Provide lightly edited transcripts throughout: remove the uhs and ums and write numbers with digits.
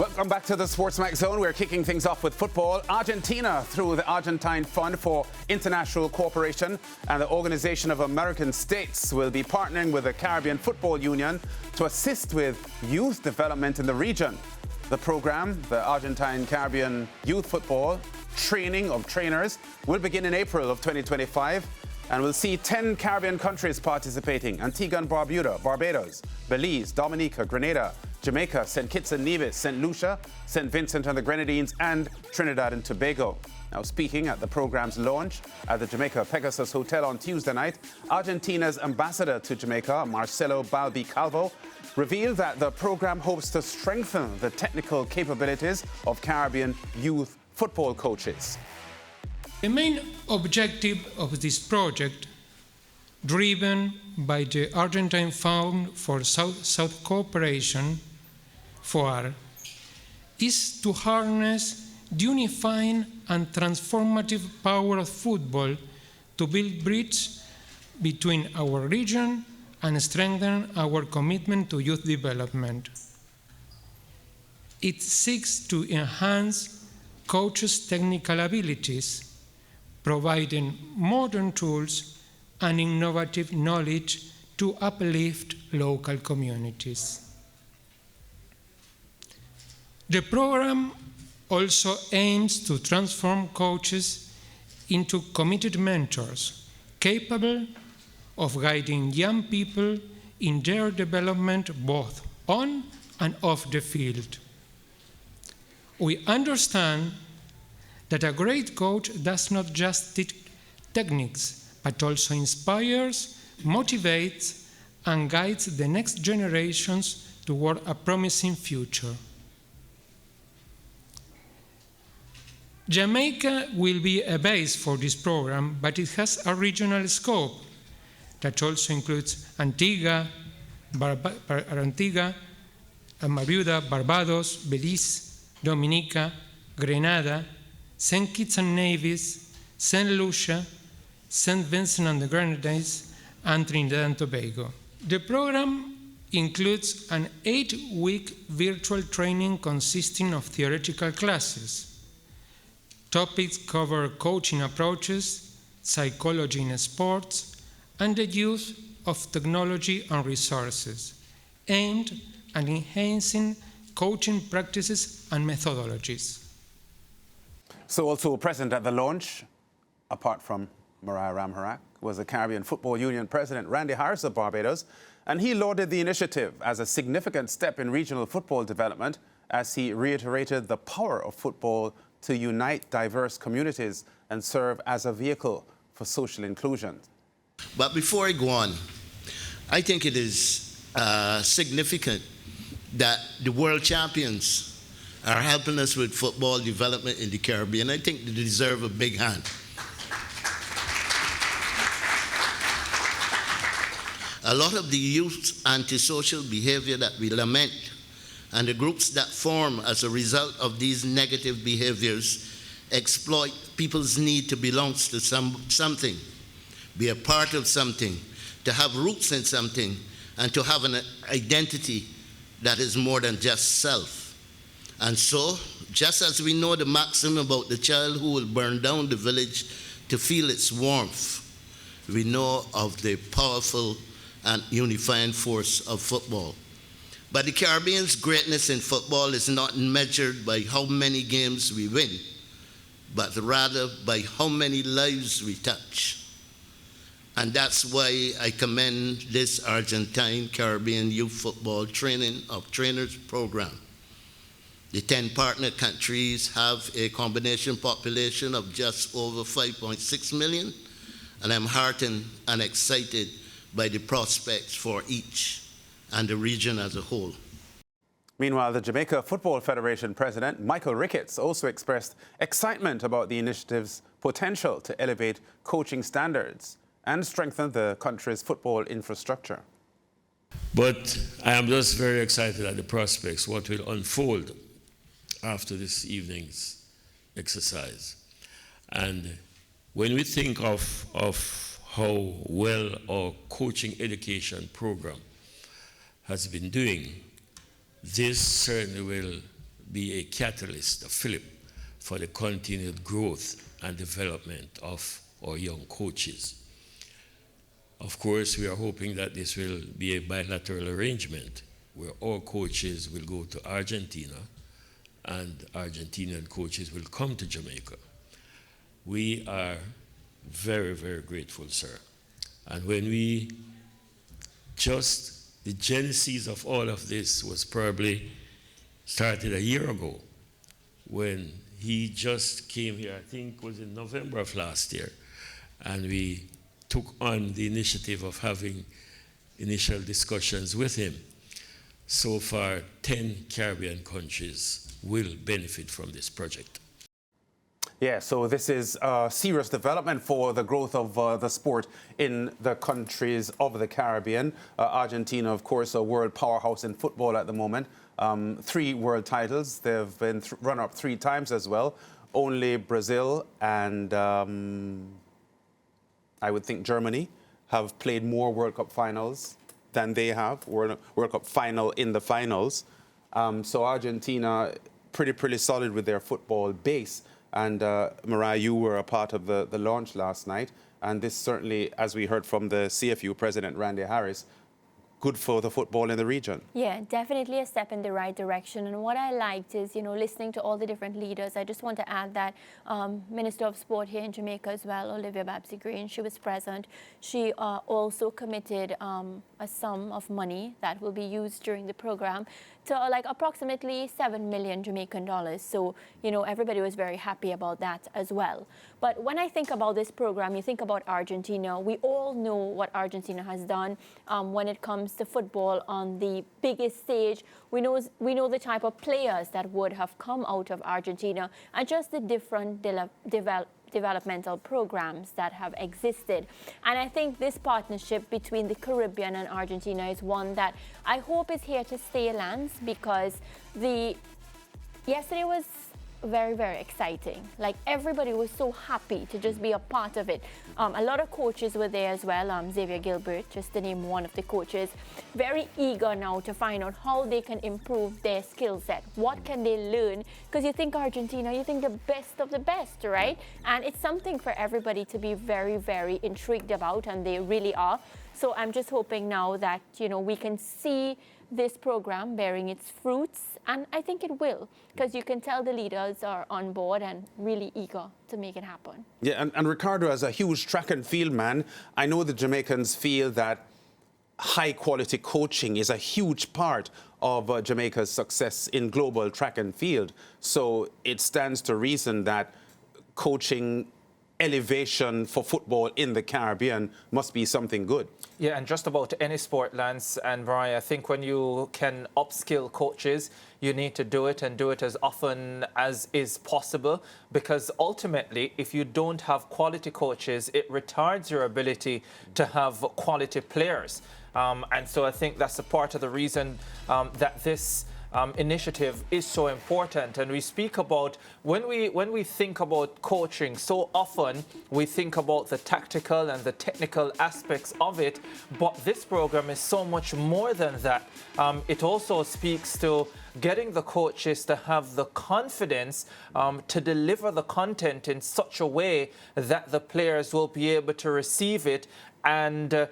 Welcome back to the SportsMax Zone. We're kicking things off with football. Argentina, through the Argentine Fund for International Cooperation and the Organization of American States, will be partnering with the Caribbean Football Union to assist with youth development in the region. The program, the Argentine Caribbean Youth Football Training of Trainers, will begin in April of 2025 and will see 10 Caribbean countries participating: Antigua and Barbuda, Barbados, Belize, Dominica, Grenada, Jamaica, St. Kitts and Nevis, St. Lucia, St. Vincent and the Grenadines, and Trinidad and Tobago. Now, speaking at the program's launch at the Jamaica Pegasus Hotel on Tuesday night, Argentina's ambassador to Jamaica, Marcelo Balbi Calvo, revealed that the program hopes to strengthen the technical capabilities of Caribbean youth football coaches. The main objective of this project, driven by the Argentine Fund for South Cooperation, FOAR, is to harness the unifying and transformative power of football to build bridges between our region and strengthen our commitment to youth development. It seeks to enhance coaches' technical abilities, providing modern tools and innovative knowledge to uplift local communities. The program also aims to transform coaches into committed mentors, capable of guiding young people in their development both on and off the field. We understand that a great coach does not just teach techniques, but also inspires, motivates, and guides the next generations toward a promising future. Jamaica will be a base for this program, but it has a regional scope that also includes Antigua, Barbuda, Barbados, Belize, Dominica, Grenada, St. Kitts and Nevis, St. Lucia, St. Vincent and the Grenadines, and Trinidad and Tobago. The program includes an 8-week virtual training consisting of theoretical classes. Topics cover coaching approaches, psychology in sports, and the use of technology and resources, aimed at enhancing coaching practices and methodologies. So also present at the launch, apart from Mariah Ramharak, was the Caribbean Football Union President Randy Harris of Barbados, and he lauded the initiative as a significant step in regional football development, as he reiterated the power of football to unite diverse communities and serve as a vehicle for social inclusion. But before I go on, I think it is significant that the world champions are helping us with football development in the Caribbean. I think they deserve a big hand. A lot of the youth's antisocial behavior that we lament and the groups that form as a result of these negative behaviors exploit people's need to belong to something, be a part of something, to have roots in something, and to have an identity that is more than just self. And so, just as we know the maxim about the child who will burn down the village to feel its warmth, we know of the powerful and unifying force of football. But the Caribbean's greatness in football is not measured by how many games we win, but rather by how many lives we touch. And that's why I commend this Argentine Caribbean Youth Football Training of Trainers program. The 10 partner countries have a combination population of just over 5.6 million, and I'm heartened and excited by the prospects for each and the region as a whole. Meanwhile, the Jamaica Football Federation President, Michael Ricketts, also expressed excitement about the initiative's potential to elevate coaching standards and strengthen the country's football infrastructure. But I am just very excited at the prospects, what will unfold after this evening's exercise. And when we think of how well our coaching education program has been doing, this certainly will be a catalyst, a fillip for the continued growth and development of our young coaches. Of course, we are hoping that this will be a bilateral arrangement where all coaches will go to Argentina and Argentinian coaches will come to Jamaica. We are very, very grateful, sir. And when the genesis of all of this was probably started a year ago when he just came here, I think it was in November of last year, and we took on the initiative of having initial discussions with him. So far, 10 Caribbean countries will benefit from this project. Yeah, so this is serious development for the growth of the sport in the countries of the Caribbean. Argentina, of course, a world powerhouse in football at the moment. 3 world titles. They've been run-up 3 times as well. Only Brazil and I would think Germany have played more World Cup finals than they have, World Cup final in the finals. So Argentina, pretty solid with their football base. And Mariah, you were a part of the launch last night. And this certainly, as we heard from the CFU president, Randy Harris, good for the football in the region. Yeah, definitely a step in the right direction. And what I liked is, listening to all the different leaders. I just want to add that Minister of Sport here in Jamaica as well, Olivia Babsy-Green, she was present. She also committed a sum of money that will be used during the program to approximately 7 million Jamaican dollars. So, everybody was very happy about that as well. But when I think about this program, you think about Argentina. We all know what Argentina has done when it comes to football on the biggest stage. We know the type of players that would have come out of Argentina and just the different developmental programs that have existed. And I think this partnership between the Caribbean and Argentina is one that I hope is here to stay, Lance, because yesterday was very, very exciting. Everybody was so happy to just be a part of it. A lot of coaches were there as well. Xavier Gilbert, just to name one of the coaches, very eager now to find out how they can improve their skill set. What can they learn? Because you think Argentina, you think the best of the best, right? And it's something for everybody to be very, very intrigued about, and they really are. So I'm just hoping now that, we can see this program bearing its fruits, and I think it will, because you can tell the leaders are on board and really eager to make it happen. Yeah, and Ricardo, as a huge track and field man, I know the Jamaicans feel that high-quality coaching is a huge part of Jamaica's success in global track and field. So it stands to reason that coaching elevation for football in the Caribbean must be something good. Yeah, and just about any sport, Lance and Mariah, I think when you can upskill coaches, you need to do it and do it as often as is possible, because ultimately, if you don't have quality coaches, it retards your ability to have quality players. And so I think that's a part of the reason that this initiative is so important. And we speak about, when we think about coaching, so often we think about the tactical and the technical aspects of it, but this program is so much more than that. It also speaks to getting the coaches to have the confidence to deliver the content in such a way that the players will be able to receive it and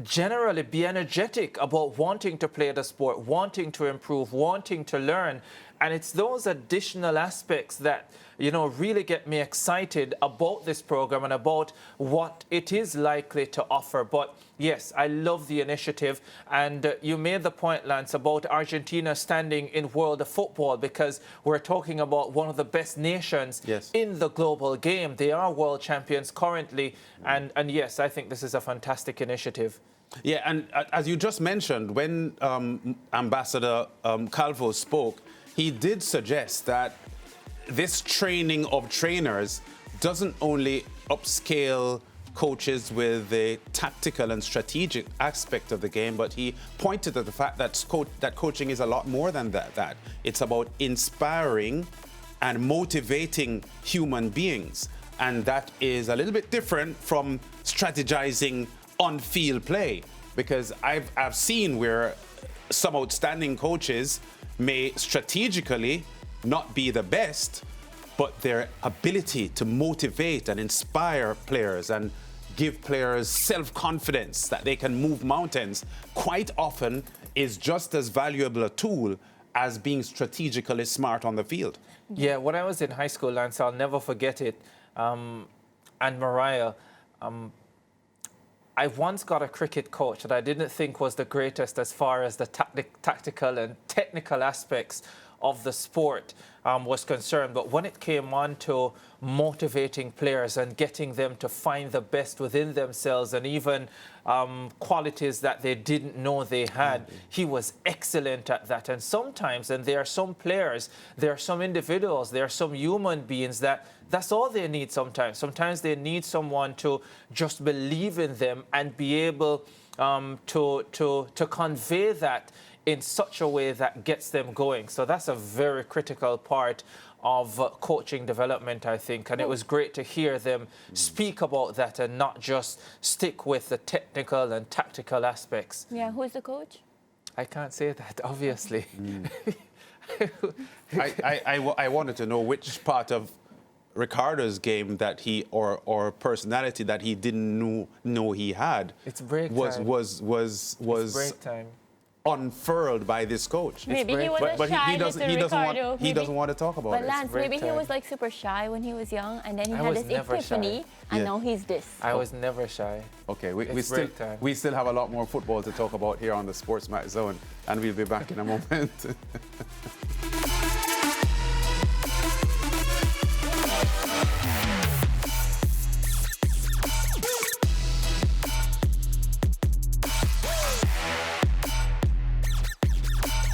generally be energetic about wanting to play the sport, wanting to improve, wanting to learn. And it's those additional aspects that, really get me excited about this program and about what it is likely to offer. But yes, I love the initiative. And you made the point, Lance, about Argentina standing in world of football, because we're talking about one of the best nations in the global game. They are world champions currently. And yes, I think this is a fantastic initiative. Yeah, and as you just mentioned, when Ambassador Calvo spoke, he did suggest that this training of trainers doesn't only upscale coaches with the tactical and strategic aspect of the game, but he pointed to the fact that coaching is a lot more than that. It's about inspiring and motivating human beings. And that is a little bit different from strategizing on-field play, because I've seen where some outstanding coaches may strategically not be the best, but their ability to motivate and inspire players and give players self-confidence that they can move mountains quite often is just as valuable a tool as being strategically smart on the field. Yeah, when I was in high school, Lance, I'll never forget it. And Mariah, I once got a cricket coach that I didn't think was the greatest as far as the tactical and technical aspects of the sport was concerned. But when it came on to motivating players and getting them to find the best within themselves and even qualities that they didn't know they had, he was excellent at that. And sometimes, and there are some players, there are some individuals, there are some human beings that's all they need sometimes. Sometimes they need someone to just believe in them and be able to convey that in such a way that gets them going. So that's a very critical part of coaching development, I think. And it was great to hear them speak about that and not just stick with the technical and tactical aspects. Yeah, who's the coach? I can't say that, obviously. I wanted to know which part of Ricardo's game that he or personality that he didn't know he had. It's break time. Was It's break time. Unfurled by this coach. Maybe he was But shy he doesn't want to talk about it. But Lance, maybe he was like super shy when he was young, and then he had this epiphany, and now he's this. I was never shy. Okay, we still have a lot more football to talk about here on the SportsMax Zone, and we'll be back in a moment.